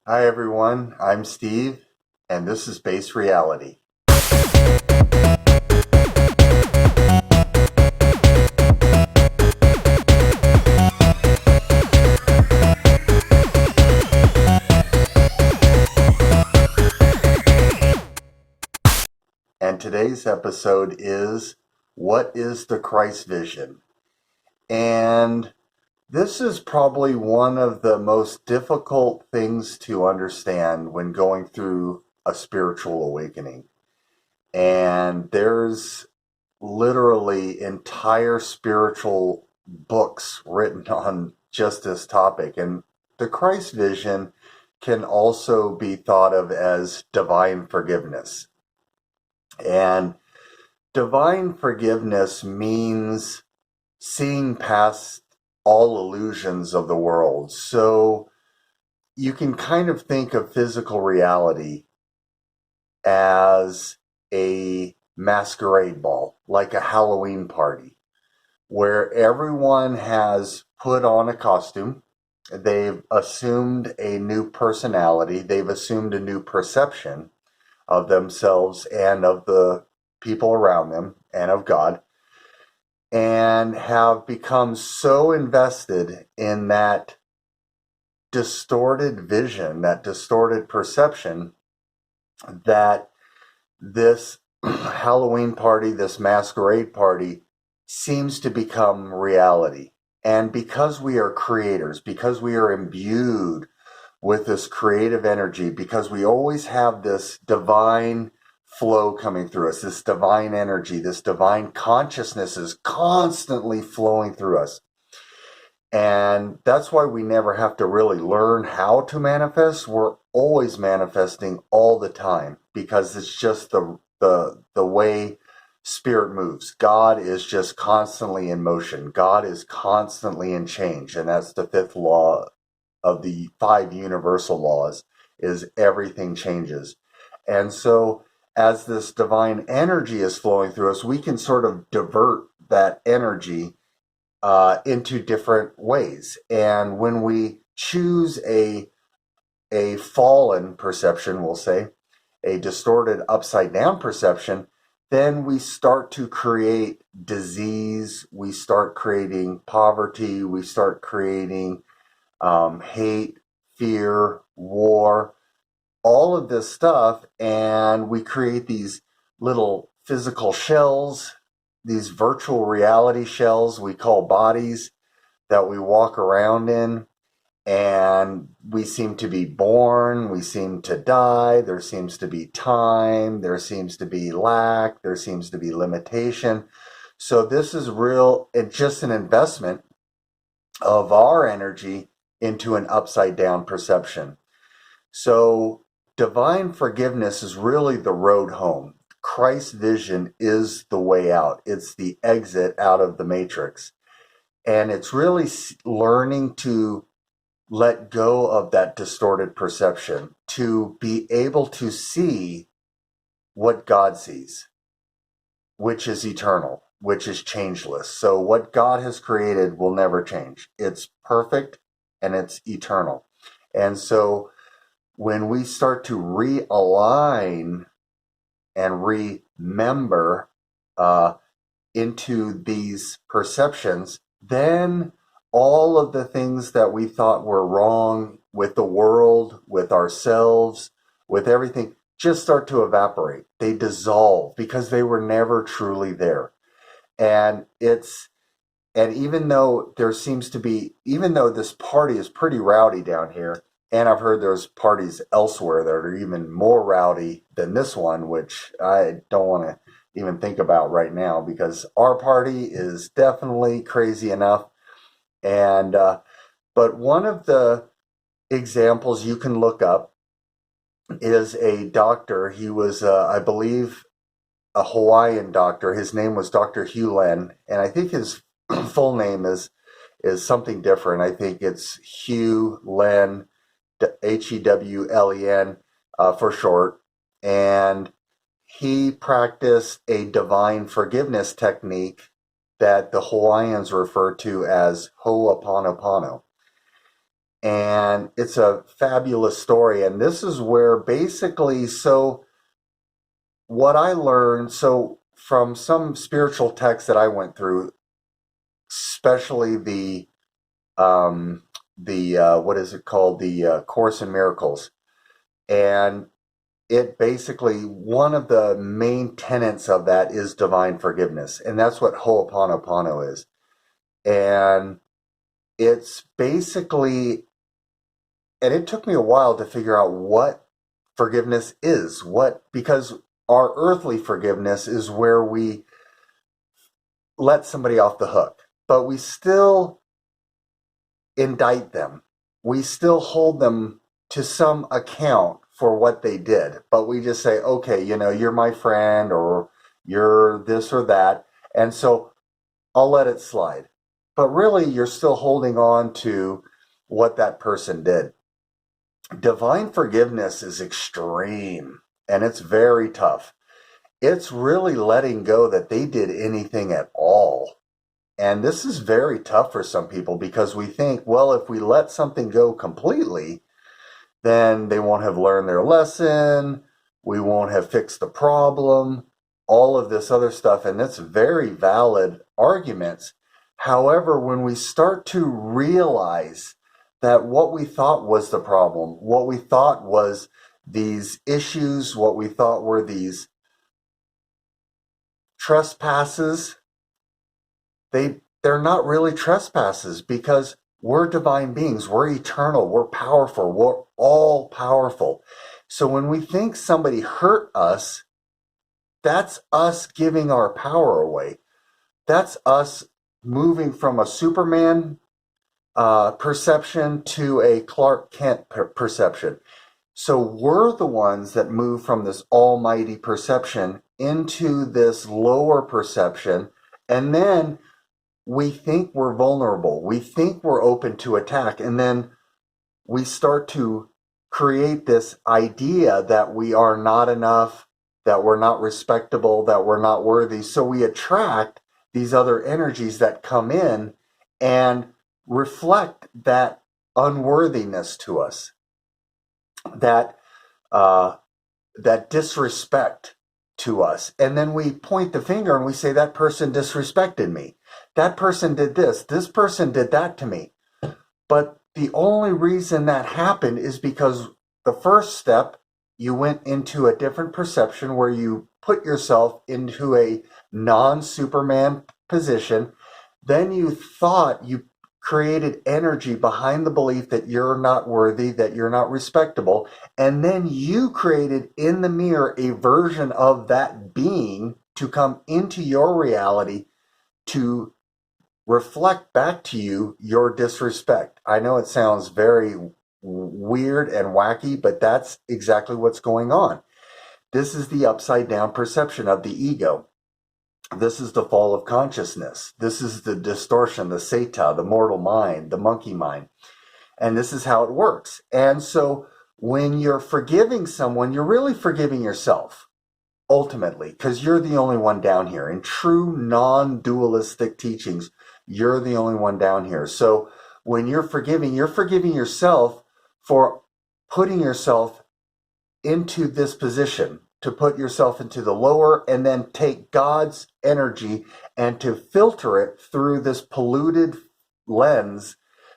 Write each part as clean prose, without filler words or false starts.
Hi everyone, I'm Steve, and this is Base Reality. And today's episode is What is the Christ Vision? And this is probably one of the most difficult things to understand when going through a spiritual awakening. And there's literally entire spiritual books written on just this topic. And the Christ vision can also be thought of as divine forgiveness. And divine forgiveness means seeing past all illusions of the world. So you can kind of think of physical reality as a masquerade ball, like a Halloween party, where everyone has put on a costume. They've assumed a new personality. They've assumed a new perception of themselves and of the people around them and of God, and have become so invested in that distorted vision, that distorted perception, that this Halloween party, this masquerade party, seems to become reality. And because we are creators, because we are imbued with this creative energy, because we always have this divine flow coming through us, this divine energy, this divine consciousness is constantly flowing through us. And that's why we never have to really learn how to manifest. We're always manifesting all the time because it's just the way spirit moves. God is just constantly in motion. God is constantly in change. And that's the fifth law of the five universal laws, is everything changes. And so as this divine energy is flowing through us, we can sort of divert that energy into different ways. And when we choose a fallen perception, we'll say, a distorted upside down perception, then we start to create disease, we start creating poverty, we start creating hate, fear, war, all of this stuff, and we create these little physical shells, these virtual reality shells we call bodies that we walk around in, and we seem to be born, we seem to die, there seems to be time, there seems to be lack, there seems to be limitation. So this is real, it's just an investment of our energy into an upside down perception. So divine forgiveness is really the road home. Christ's vision is the way out. It's the exit out of the matrix. And it's really learning to let go of that distorted perception, to be able to see what God sees, which is eternal, which is changeless. So what God has created will never change. It's perfect and it's eternal. And so when we start to realign and remember into these perceptions, then all of the things that we thought were wrong with the world, with ourselves, with everything, just start to evaporate. They dissolve because they were never truly there. And even though there seems to be, even though this party is pretty rowdy down here, and I've heard there's parties elsewhere that are even more rowdy than this one, which I don't want to even think about right now because our party is definitely crazy enough. And but one of the examples you can look up is a doctor. He was, I believe, a Hawaiian doctor. His name was Dr. Hugh Len, and I think his full name is something different. I think it's Hugh Len, Hewlen, for short. And he practiced a divine forgiveness technique that the Hawaiians refer to as Ho'oponopono. And it's a fabulous story. And this is where basically, so what I learned, so from some spiritual texts that I went through, especially what is it called, the Course in Miracles, and it basically, one of the main tenets of that is divine forgiveness, and that's what Ho'oponopono is. And it's basically, and it took me a while to figure out what forgiveness is, because our earthly forgiveness is where we let somebody off the hook, but we still indict them. We still hold them to some account for what they did, but we just say, okay, you're my friend, or you're this or that, and so I'll let it slide. But really, you're still holding on to what that person did. Divine forgiveness is extreme, and it's very tough. It's really letting go that they did anything at all. And this is very tough for some people, because we think, well, if we let something go completely, then they won't have learned their lesson, we won't have fixed the problem, all of this other stuff. And that's very valid arguments. However, when we start to realize that what we thought was the problem, what we thought was these issues, what we thought were these trespasses, they're not really trespasses, because we're divine beings, we're eternal, we're powerful, we're all powerful. So when we think somebody hurt us, that's us giving our power away. That's us moving from a Superman perception to a Clark Kent perception. So we're the ones that move from this almighty perception into this lower perception, and then we think we're vulnerable. We think we're open to attack. And then we start to create this idea that we are not enough, that we're not respectable, that we're not worthy. So we attract these other energies that come in and reflect that unworthiness to us, that that disrespect to us. And then we point the finger and we say, that person disrespected me. That person did this person did that to me. But the only reason that happened is because the first step, you went into a different perception where you put yourself into a non-Superman position. Then you thought you created energy behind the belief that you're not worthy, that you're not respectable. And then you created in the mirror a version of that being to come into your reality to reflect back to you your disrespect. I know it sounds very weird and wacky, but that's exactly what's going on. This is the upside down perception of the ego. This is the fall of consciousness. This is the distortion, the seta, the mortal mind, the monkey mind. And this is how it works. And so when you're forgiving someone, you're really forgiving yourself, ultimately, because you're the only one down here. In true non-dualistic teachings, you're the only one down here. So when you're forgiving yourself for putting yourself into this position, to put yourself into the lower, and then take God's energy and to filter it through this polluted lens,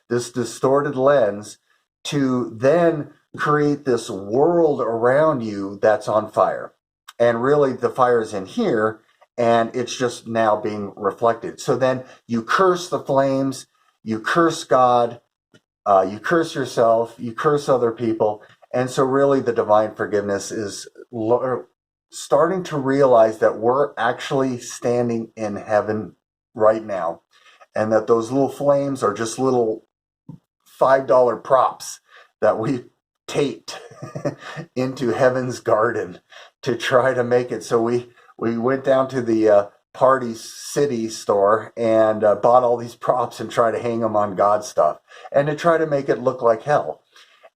this distorted lens, to then create this world around you that's on fire. And really the fire is in here, and it's just now being reflected. So then you curse the flames, you curse God, you curse yourself, you curse other people. And so really the divine forgiveness is starting to realize that we're actually standing in heaven right now, and that those little flames are just little $5 props that we taped into heaven's garden to try to make it. So we went down to the Party City store and bought all these props and try to hang them on God's stuff and to try to make it look like hell.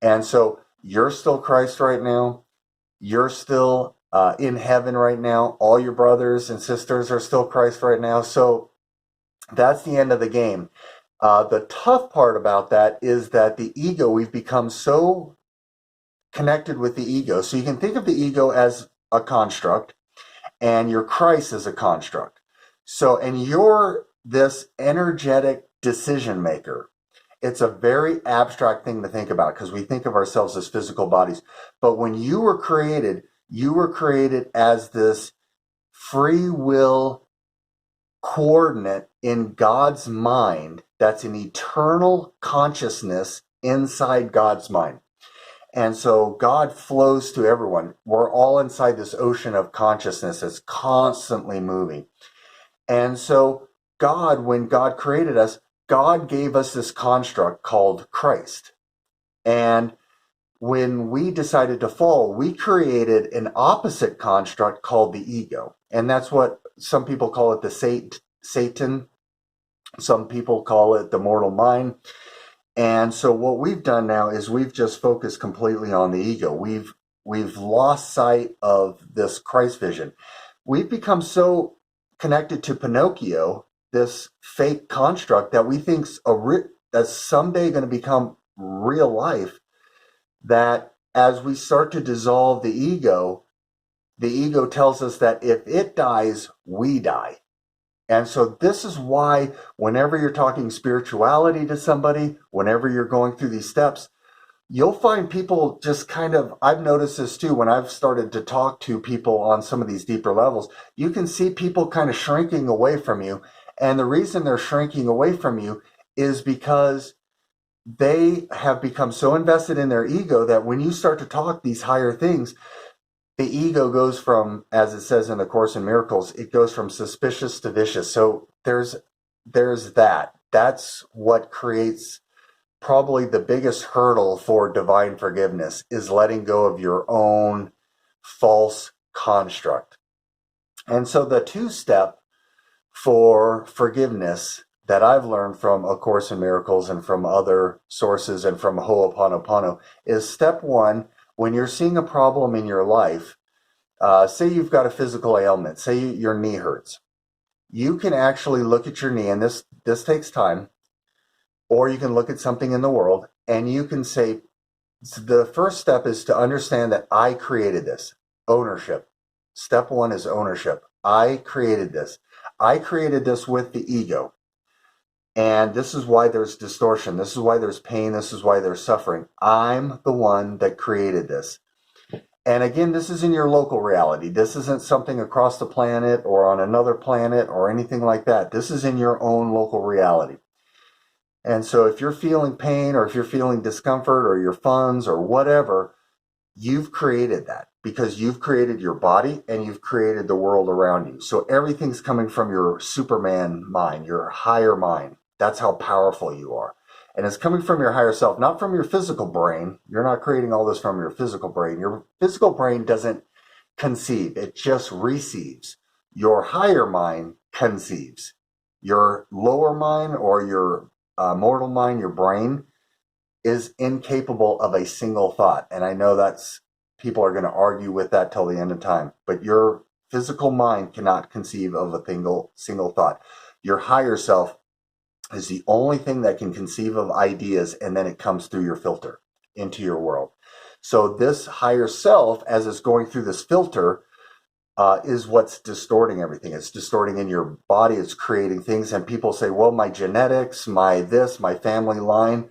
And so you're still Christ right now. You're still in heaven right now. All your brothers and sisters are still Christ right now. So that's the end of the game. The tough part about that is that the ego, we've become so connected with the ego. So you can think of the ego as a construct and your Christ as a construct. So, and you're this energetic decision maker. It's a very abstract thing to think about because we think of ourselves as physical bodies. But when you were created as this free will coordinate in God's mind that's an eternal consciousness inside God's mind. And so God flows to everyone. We're all inside this ocean of consciousness that's constantly moving. And so God, when God created us, God gave us this construct called Christ. And when we decided to fall, we created an opposite construct called the ego. And that's what some people call it, the Satan. Some people call it the mortal mind. And so what we've done now is we've just focused completely on the ego. We've lost sight of this Christ vision. We've become so connected to Pinocchio, this fake construct that we think's that's someday going to become real life, that as we start to dissolve the ego tells us that if it dies, we die. And so this is why whenever you're talking spirituality to somebody, whenever you're going through these steps, you'll find people just kind of, I've noticed this too, when I've started to talk to people on some of these deeper levels, you can see people kind of shrinking away from you. And the reason they're shrinking away from you is because they have become so invested in their ego that when you start to talk these higher things, the ego goes from, as it says in the Course in Miracles, it goes from suspicious to vicious. So there's that. That's what creates probably the biggest hurdle for divine forgiveness, is letting go of your own false construct. And so the two-step for forgiveness that I've learned from A Course in Miracles and from other sources and from Ho'oponopono is step one. When you're seeing a problem in your life, say you've got a physical ailment, say your knee hurts, you can actually look at your knee, and this takes time, or you can look at something in the world, and you can say, the first step is to understand that I created this. Ownership. Step one is ownership. I created this. I created this with the ego. And this is why there's distortion. This is why there's pain. This is why there's suffering. I'm the one that created this. And again, this is in your local reality. This isn't something across the planet or on another planet or anything like that. This is in your own local reality. And so if you're feeling pain or if you're feeling discomfort or your funds or whatever, you've created that because you've created your body and you've created the world around you. So everything's coming from your Superman mind, your higher mind. That's how powerful you are. And it's coming from your higher self, not from your physical brain. You're not creating all this from your physical brain. Your physical brain doesn't conceive. It just receives. Your higher mind conceives. Your lower mind or your mortal mind, your brain, is incapable of a single thought. And I know that's, people are going to argue with that till the end of time. But your physical mind cannot conceive of a single thought. Your higher self is the only thing that can conceive of ideas, and then it comes through your filter into your world. So this higher self, as it's going through this filter, is what's distorting everything. It's distorting in your body. It's creating things. And people say, well, my genetics, my this, my family line.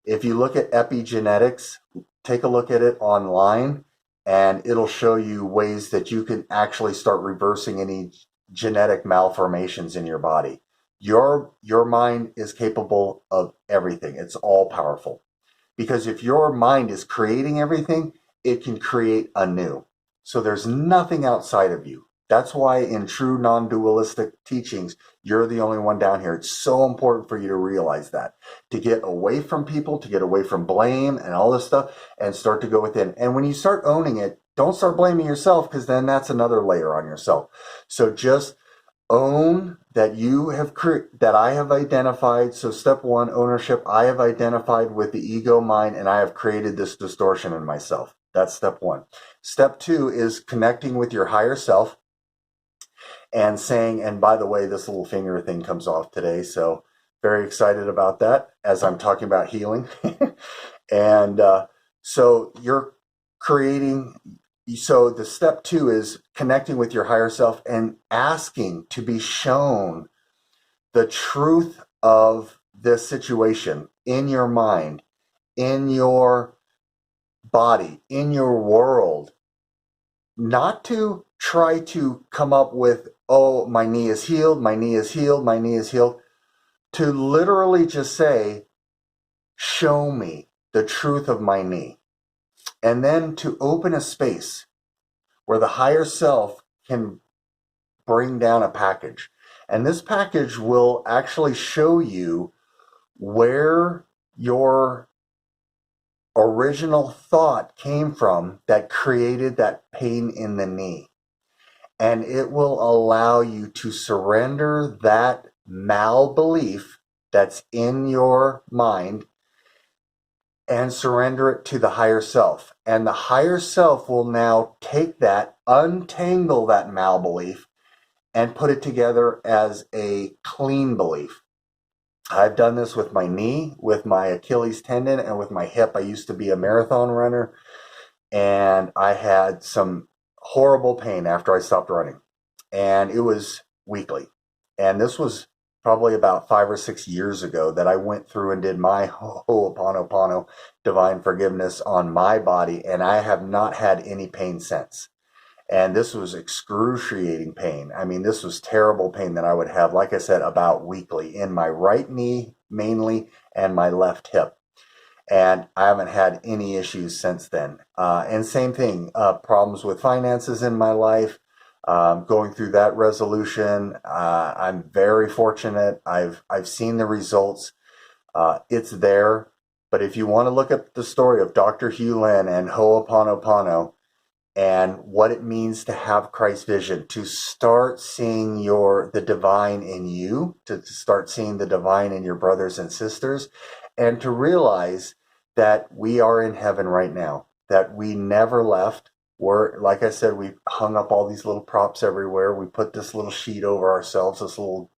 If you look at epigenetics, take a look at it online, and it'll show you ways that you can actually start reversing any genetic malformations in your body. Your mind is capable of everything. It's all powerful. Because if your mind is creating everything, it can create anew. So there's nothing outside of you. That's why in true non-dualistic teachings, you're the only one down here. It's so important for you to realize that, to get away from people, to get away from blame and all this stuff, and start to go within. And when you start owning it, don't start blaming yourself, because then that's another layer on yourself. So just own that you have that I have identified. So step one, ownership. I have identified with the ego mind, and I have created this distortion in myself. That's step one. Step two is connecting with your higher self and saying, and by the way, this little finger thing comes off today, so Very excited about that as I'm talking about healing. And so you're creating, so the step two is connecting with your higher self and asking to be shown the truth of this situation in your mind, in your body, in your world, not to try to come up with, oh, my knee is healed, my knee is healed, my knee is healed, to literally just say, show me the truth of my knee. And then to open a space where the higher self can bring down a package. And this package will actually show you where your original thought came from that created that pain in the knee. And it will allow you to surrender that mal-belief that's in your mind and surrender it to the higher self. And the higher self will now take that, untangle that mal-belief, and put it together as a clean belief. I've done this with my knee, with my Achilles tendon, and with my hip. I used to be a marathon runner, and I had some horrible pain after I stopped running. And it was weekly. And this was probably about 5 or 6 years ago that I went through and did my Ho'oponopono divine forgiveness on my body, and I have not had any pain since. And this was excruciating pain. I mean, this was terrible pain that I would have, like I said, about weekly in my right knee mainly and my left hip. And I haven't had any issues since then. And same thing, problems with finances in my life, going through that resolution. I'm very fortunate. I've seen the results. It's there. But if you want to look at the story of Dr. Hugh Lin and Ho'oponopono, and what it means to have Christ vision, to start seeing the divine in you, to start seeing the divine in your brothers and sisters, and to realize that we are in heaven right now, that we never left. We're, like I said, we hung up all these little props everywhere. We put this little sheet over ourselves, this little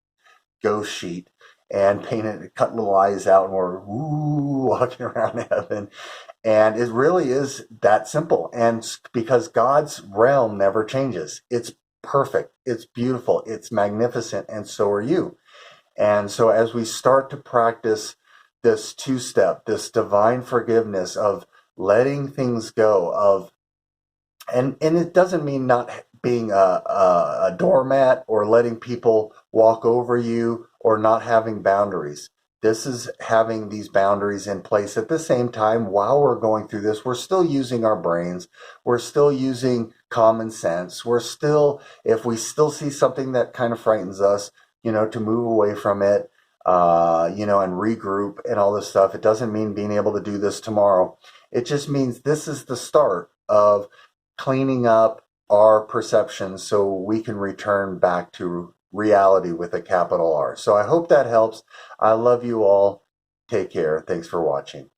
ghost sheet, and painted, cut little eyes out, and we're walking around heaven. And it really is that simple. And because God's realm never changes, it's perfect, it's beautiful, it's magnificent, and so are you. And so as we start to practice this two-step, this divine forgiveness of letting things go, and it doesn't mean not being a doormat or letting people walk over you or not having boundaries. This is having these boundaries in place at the same time while we're going through this. We're still using our brains. We're still using common sense. We're still, if we still see something that kind of frightens us, to move away from it, and regroup and all this stuff. It doesn't mean being able to do this tomorrow. It just means this is the start of cleaning up our perceptions so we can return back to reality with a capital R. So I hope that helps. I love you all. Take care. Thanks for watching.